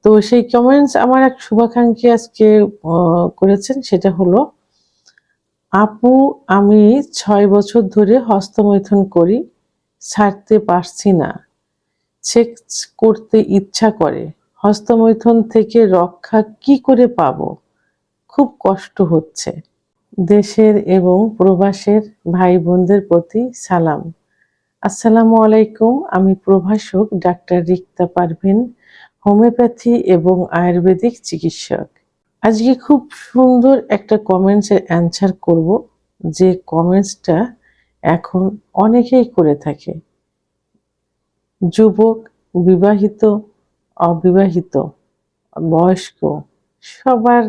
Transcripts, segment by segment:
তো সেই কমেন্টস আমার এক শুভাকাঙ্ক্ষী আজকে করেছেন, সেটা হলো, আপু আমি 6 বছর ধরে হস্তমৈথুন করি, ছাড়তে পারছি না, সেক্স করতে ইচ্ছা করে, হস্তমৈথুন থেকে রক্ষা কি করে পাবো, খুব কষ্ট হচ্ছে। দেশের এবং প্রবাসের ভাই বোনদের প্রতি সালাম। আসসালামু আলাইকুম। আমি প্রভাষক ডাক্তার রিক্তা পারভিন, হোমিওপ্যাথি এবং আয়ুর্বেদিক চিকিৎসক। আজকে খুব সুন্দর একটা কমেন্টসের অ্যান্সার করব, যে কমেন্টসটা এখন অনেকেই করে থাকে। যুবক, বিবাহিত, অবিবাহিত, বয়স্ক, সবার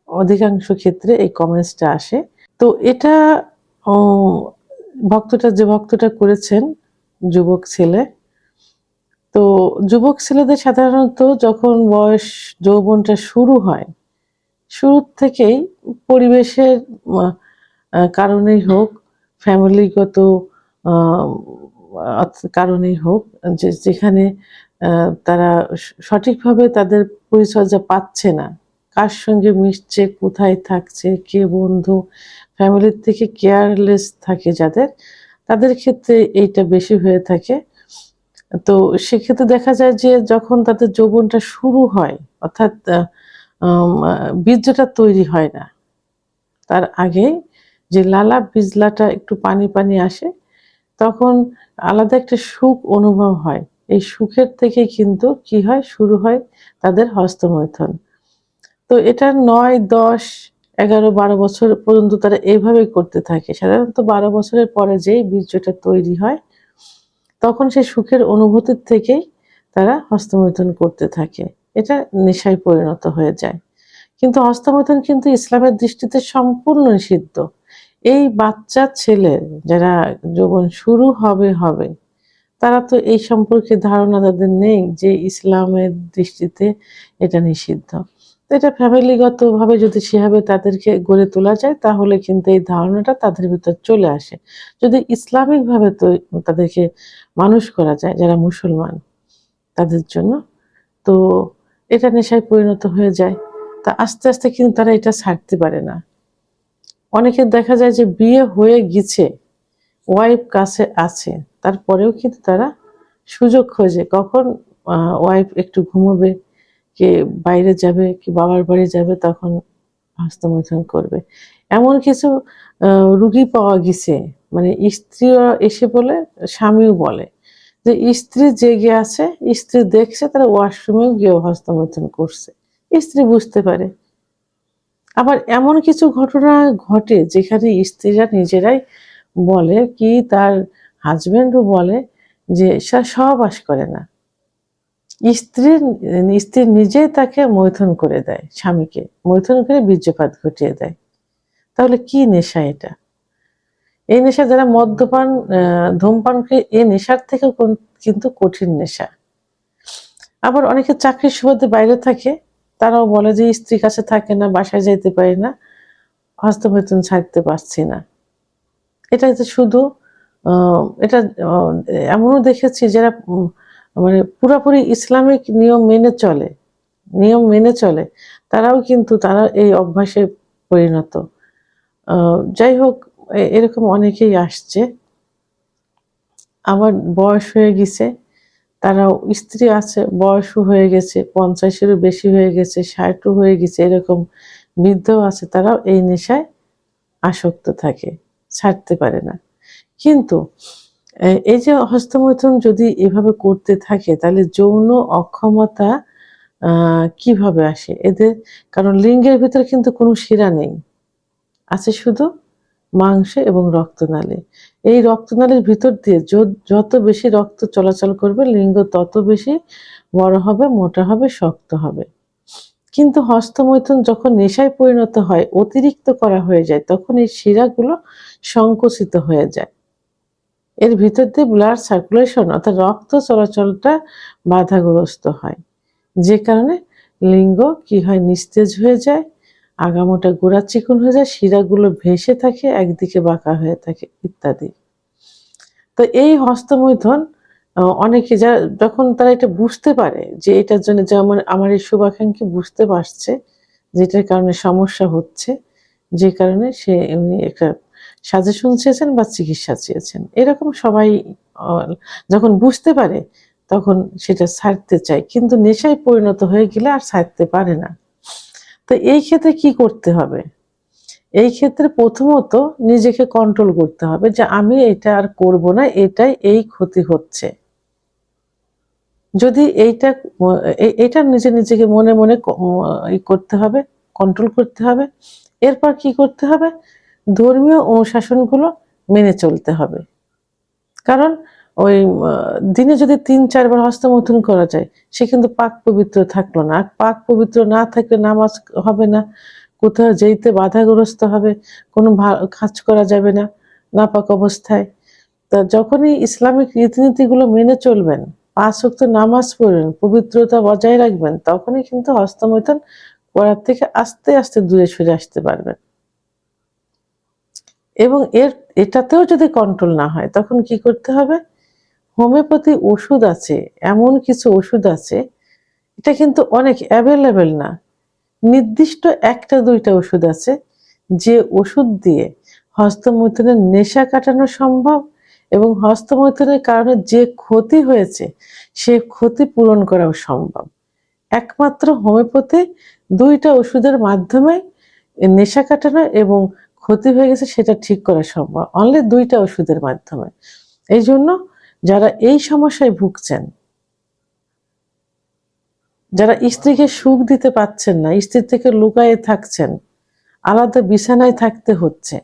অধিকাংশ ক্ষেত্রে এই কমেন্টসটা আসে। তো এটা যে ভক্তটা করেছেন, যুবক ছেলে। তো যুবক ছেলেদের সাধারণত যখন বয়স যৌবনটা শুরু হয়, শুরুর থেকেই পরিবেশের কারণেই হোক, ফ্যামিলিগত কারণেই হোক, যেখানে তারা সঠিকভাবে তাদের পরিচর্যা পাচ্ছে না, কার সঙ্গে মিশছে, কোথায় থাকছে, কে বন্ধু, ফ্যামিলির থেকে কেয়ারলেস থাকে যাদের, তাদের ক্ষেত্রে এইটা বেশি হয়ে থাকে। তো সেক্ষেত্রে দেখা যায় যে যখন তাদের যৌবনটা শুরু হয়, অর্থাৎ বীর্যটা তৈরি হয় না, তার আগে যে লালা বিজলাটা একটু পানি পানি আসে, তখন আলাদা একটা সুখ অনুভব হয়। এই সুখের থেকে কিন্তু কি হয়, শুরু হয় তাদের হস্তমৈথুন। তো এটা ৯, ১০, ১১, ১২ বছর পর্যন্ত তারা এইভাবেই করতে থাকে। সাধারণত ১২ বছরের পরে যেই বীর্যটা তৈরি হয়, তখন সেই সুখের অনুভূতির থেকেই তারা হস্তমৈথুন করতে থাকে। এটা নেশায় পরিণত হয়ে যায়। কিন্তু হস্তমৈথুন কিন্তু ইসলামের দৃষ্টিতে সম্পূর্ণ নিষিদ্ধ। এই বাচ্চা ছেলের যারা যৌবন শুরু হবে, তারা তো এই সম্পর্কে ধারণা তাদের নেই যে ইসলামের দৃষ্টিতে এটা নিষিদ্ধ। তো এটা ফ্যামিলিগতভাবে যদি সেভাবে তাদেরকে গড়ে তোলা যায়, তাহলে কিন্তু এই ধারণাটা তাদের ভিতর চলে আসে। যদি ইসলামিকভাবে তো তাদেরকে মানুষ করা যায়, যারা মুসলমান তাদের জন্য, তো এটা নেশায় পরিণত হয়ে যায়। তা আস্তে আস্তে কিন্তু তারা এটা ছাড়তে পারে না। অনেকের দেখা যায় যে বিয়ে হয়ে গেছে, ওয়াইফ কাছে আছে, তারপরেও কিন্তু তারা সুযোগ খোঁজে কখন ওয়াইফ একটু ঘুমোবে, কি বাইরে যাবে, কি বাবার বাড়ি যাবে, তখন হস্তমৈথুন করবে। এমন কিছু রুগী পাওয়া গেছে, মানে স্ত্রীও এসে বলে, স্বামীও বলে যে স্ত্রী জেগে আছে, স্ত্রী দেখছে, তারা ওয়াশরুমেও গিয়ে হস্তমৈথুন করছে, স্ত্রী বুঝতে পারে। আবার এমন কিছু ঘটনা ঘটে যেখানে স্ত্রীরা নিজেরাই বলে, কি তার হাজবেন্ডও বলে যে সে সহবাস করে না, স্ত্রী নিজে তাকে মৈথুন করে দেয়, স্বামীকে মৈথুন করে বীর্যপাত ঘটিয়ে দেয়। তাহলে কি নেশা এটা? এই নেশা যারা মদ্যপান, ধূমপান করে, এই নেশার থেকেও কিন্তু কঠিন নেশা। আবার অনেকে চাকরির সুবাদে বাইরে থাকে, তারাও বলে যে স্ত্রীর কাছে থাকে না, বাসায় যাইতে পারি না, হস্তমৈথুন ছাড়তে পারছি না। এটা যে শুধু এটা এমনও দেখেছি যারা মানে পুরাপুরি ইসলামিক নিয়ম মেনে চলে, তারাও কিন্তু তারা এই অভ্যাসে পরিণত। যাই হোক, এরকম অনেকেই আসছে। আবার বয়স হয়ে গেছে, তারাও স্ত্রী আছে, বয়সও হয়ে গেছে, ৫০-এরও বেশি হয়ে গেছে, ৬০ও হয়ে গেছে, এরকম বৃদ্ধও আছে, তারাও এই নেশায় আসক্ত থাকে, ছাড়তে পারে না। কিন্তু এই যে হস্তমৈথুন যদি এভাবে করতে থাকে, তাহলে যৌন অক্ষমতা কিভাবে আসে এদের? কারণ লিঙ্গের ভিতরে কিন্তু কোনো শিরা নেই, আছে শুধু মাংস এবং রক্তনালী। এই রক্তনালীর ভিতর দিয়ে যত বেশি রক্ত চলাচল করবে, লিঙ্গ তত বেশি বড় হবে, মোটা হবে, শক্ত হবে। কিন্তু হস্তমৈথুন যখন নেশায় পরিণত হয়, অতিরিক্ত করা হয়ে যায়, তখন এই শিরাগুলো সংকুচিত হয়ে যায়। এর ভিতর দিয়ে ব্লাড সার্কুলেশন, অর্থাৎ রক্ত চলাচলটা বাধাগ্রস্ত হয়, যে কারণে লিঙ্গ কি হয়, নিস্তেজ হয়ে যায়, আগামোটা গোড়া চিকন হয়ে যায়, শিরাগুলো ভেসে থাকে, একদিকে বাঁকা হয়ে থাকে, ইত্যাদি। তো এই হস্তমৈথুন অনেকে যখন তারা এটা বুঝতে পারে যে এটার জন্য, যেমন আমার এই শুভাকাঙ্ক্ষী বুঝতে পারছে যেটার কারণে সমস্যা হচ্ছে, যে কারণে সে এমনি একটা সাজেশন চেয়েছেন বা চিকিৎসা চেয়েছেন। এরকম সবাই অ যখন বুঝতে পারে তখন সেটা ছাড়তে চায়। কিন্তু নেশায় পরিণত হয়ে গেলে আর ছাড়তে পারে না। তো এই ক্ষেত্রে কি করতে হবে? এই ক্ষেত্রে প্রথমত নিজেকে কন্ট্রোল করতে হবে যে আমি এটা আর করব না, এটাই এই ক্ষতি হচ্ছে। যদি এইটা এটা নিজেকে মনে, মনে করতে হবে, কন্ট্রোল করতে হবে। এরপর কি করতে হবে? ধর্মীয় অনুশাসনগুলো মেনে চলতে হবে। কারণ ওই দিনে যদি ৩-৪ বার হস্তমৈথুন করা যায়, সে কিন্তু পাক পবিত্র থাকলো না। আর পাক পবিত্র না থাকলে নামাজ হবে না, কোথাও যেতে বাধাগ্রস্ত হবে, কোনো কাজ করা যাবে না নাপাক অবস্থায়। তা যখনই ইসলামিক রীতিনীতিগুলো মেনে চলবেন, ৫ ওয়াক্ত নামাজ পড়বেন, পবিত্রতা বজায় রাখবেন, তখনই কিন্তু হস্তমৈথুন করার থেকে আস্তে, আস্তে দূরে সরে আসতে পারবেন। এবং এটাতেও যদি কন্ট্রোল না হয় তখন কি করতে হবে? হোমিওপ্যাথি ওষুধ আছে, এমন কিছু ওষুধ আছে, এটা কিন্তু অনেক এভেইলেবল না। নির্দিষ্ট ১টা-২টা ওষুধ আছে, যে ওষুধ দিয়ে হস্তমৈথুনের নেশা কাটানো সম্ভব এবং হস্তমৈথুনের কারণে যে ক্ষতি হয়েছে সে ক্ষতি পূরণ করাও সম্ভব। একমাত্র হোমিওপ্যাথি ২টা ওষুধের মাধ্যমে নেশা কাটানো এবং ক্ষতি হয়ে গেছে সেটা ঠিক করা সম্ভব। অনলি ২টা ওষুধের মাধ্যমে। এইজন্য যারা এই সমস্যায় ভুগছেন, যারা স্ত্রীকে সুখ দিতে পারছেন না, স্ত্রীর থেকে লুকায়ে থাকছেন, আলাদা বিছানায় থাকতে হচ্ছে,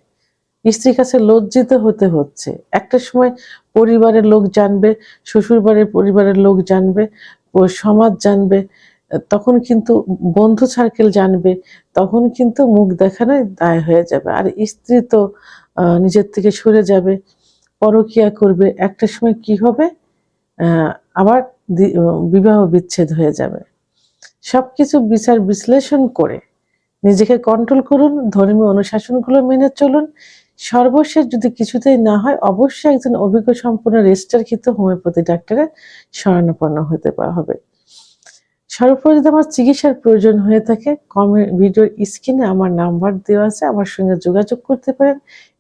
স্ত্রীর কাছে লজ্জিত হতে হচ্ছে। একটা সময় পরিবারের লোক জানবে, শ্বশুরবাড়ির পরিবারের লোক জানবে, সমাজ জানবে, তখন কিন্তু বন্ধু সার্কেল জানবে, তখন কিন্তু মুখ দেখানোই দায় হয়ে যাবে। আর স্ত্রী তো নিজের থেকে সরে যাবে, পরকীয়া করবে। একটা সময় কি হবে? আবার বিবাহ বিচ্ছেদ হয়ে যাবে। সবকিছু বিচার বিশ্লেষণ করে নিজেকে কন্ট্রোল করুন, ধর্মীয় অনুশাসনগুলো মেনে চলুন। সর্বশেষ যদি কিছুতেই না হয়, অবশ্যই একজন অভিজ্ঞ সম্পন্ন রেজিস্টারকৃত হোমিওপ্যাথি ডাক্তারের শরণাপন্ন হতে হবে। সর্বোপরি যদি আমার চিকিৎসার প্রয়োজন হয়ে থাকে, ভিডিওর স্ক্রিনে আমার নাম্বার দেওয়া আছে, আমার সঙ্গে যোগাযোগ করতে পারেন।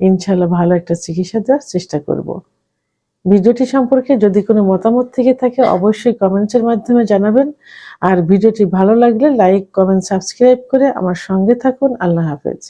ইনশাআল্লাহ ভালো একটা চিকিৎসা দেওয়ার চেষ্টা করব। ভিডিওটি সম্পর্কে যদি কোনো মতামত থেকে থাকে অবশ্যই কমেন্টসের মাধ্যমে জানাবেন। আর ভিডিওটি ভালো লাগলে লাইক, কমেন্ট, সাবস্ক্রাইব করে আমার সঙ্গে থাকুন। আল্লাহ হাফেজ।